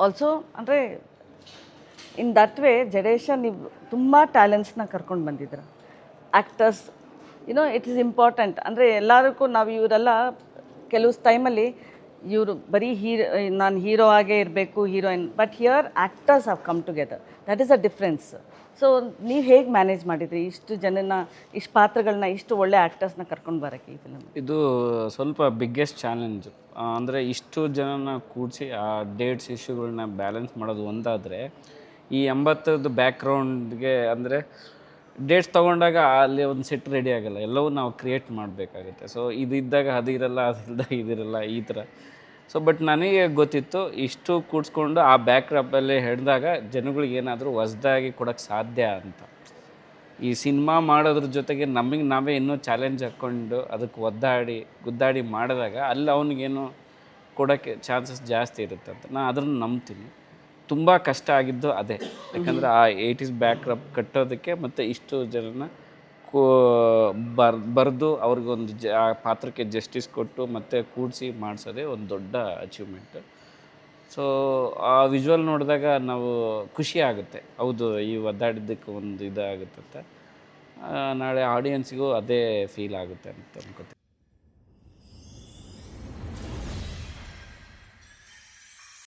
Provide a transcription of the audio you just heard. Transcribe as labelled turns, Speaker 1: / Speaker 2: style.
Speaker 1: Also ಅಂದರೆ in that way ಜಡೇಶ ನೀವು ತುಂಬ ಟ್ಯಾಲೆಂಟ್ಸ್ನ ಕರ್ಕೊಂಡು ಬಂದಿದ್ದೀರ ಆ್ಯಕ್ಟರ್ಸ್. It is important. ಅಂದರೆ ಎಲ್ಲದಕ್ಕೂ ನಾವು ಇವರೆಲ್ಲ ಕೆಲವು ಟೈಮಲ್ಲಿ ಇವರು ಬರೀ ನಾನು ಹೀರೋ ಆಗೇ ಇರಬೇಕು heroine, but here actors have come together. That is a difference. So ನೀವು ಹೇಗೆ ಮ್ಯಾನೇಜ್ ಮಾಡಿದ್ರಿ ಇಷ್ಟು ಜನನ, ಇಷ್ಟು ಪಾತ್ರಗಳನ್ನ, ಇಷ್ಟು ಒಳ್ಳೆ ಆ್ಯಕ್ಟರ್ಸ್ನ ಕರ್ಕೊಂಡು ಬರೋಕ್ಕೆ ಈ ಫಿಲಮ್?
Speaker 2: ಇದು ಸ್ವಲ್ಪ ಬಿಗ್ಗೆಸ್ಟ್ ಚಾಲೆಂಜು. ಅಂದರೆ ಇಷ್ಟು ಜನನ ಕೂಡಿಸಿ ಆ ಡೇಟ್ಸ್ ಇಶ್ಯೂಗಳನ್ನ ಬ್ಯಾಲೆನ್ಸ್ ಮಾಡೋದು ಒಂದಾದರೆ, ಈ 80ದು ಬ್ಯಾಕ್ಗ್ರೌಂಡ್ಗೆ ಅಂದರೆ ಡೇಟ್ಸ್ ತೊಗೊಂಡಾಗ ಅಲ್ಲಿ ಒಂದು ಸೆಟ್ ರೆಡಿ ಆಗೋಲ್ಲ, ಎಲ್ಲವೂ ನಾವು ಕ್ರಿಯೇಟ್ ಮಾಡಬೇಕಾಗುತ್ತೆ. ಸೊ ಇದ್ದಾಗ ಅದಿರಲ್ಲ, ಅದಿಲ್ಲದಾಗ ಇದಿರಲ್ಲ, ಈ ಥರ. ಸೊ ಬಟ್ ನನಗೆ ಗೊತ್ತಿತ್ತು ಇಷ್ಟು ಕೂಡಿಸ್ಕೊಂಡು ಆ ಬ್ಯಾಕ್ಡ್ರಾಪಲ್ಲಿ ಹಿಡಿದಾಗ ಜನಗಳಿಗೆ ಏನಾದರೂ ಹೊಸ್ದಾಗಿ ಕೊಡೋಕ್ಕೆ ಸಾಧ್ಯ ಅಂತ. ಈ ಸಿನಿಮಾ ಮಾಡೋದ್ರ ಜೊತೆಗೆ ನಮಗೆ ನಾವೇ ಇನ್ನೂ ಚಾಲೆಂಜ್ ಹಾಕ್ಕೊಂಡು ಅದಕ್ಕೆ ಗುದ್ದಾಡಿ ಮಾಡಿದಾಗ ಅಲ್ಲಿ ಅವನಿಗೇನು ಕೊಡೋಕ್ಕೆ ಚಾನ್ಸಸ್ ಜಾಸ್ತಿ ಇರುತ್ತೆ ಅಂತ ನಾನು ಅದನ್ನು ನಂಬ್ತೀನಿ. ತುಂಬ ಕಷ್ಟ ಆಗಿದ್ದು ಅದೇ. ಯಾಕಂದರೆ ಆ 80s ಬ್ಯಾಕ್ಡ್ರಾಪ್ ಕಟ್ಟೋದಕ್ಕೆ ಮತ್ತು ಇಷ್ಟು ಜನನ ಬರೆದು ಅವ್ರಿಗೊಂದು ಆ ಪಾತ್ರಕ್ಕೆ ಜಸ್ಟಿಸ್ ಕೊಟ್ಟು ಮತ್ತು ಕೂಡಿಸಿ ಮಾಡಿಸೋದೇ ಒಂದು ದೊಡ್ಡ ಅಚೀವ್ಮೆಂಟ್. ಸೊ ಆ ವಿಜುವಲ್ ನೋಡಿದಾಗ ನಾವು ಖುಷಿ ಆಗುತ್ತೆ, ಹೌದು ಈ ಒದ್ದಾಡಿದ್ದಕ್ಕೆ ಒಂದು ಇದಾಗುತ್ತಂತೆ. ನಾಳೆ ಆಡಿಯನ್ಸಿಗೂ ಅದೇ ಫೀಲ್ ಆಗುತ್ತೆ ಅಂತ ಅನ್ಕೋತೀನಿ.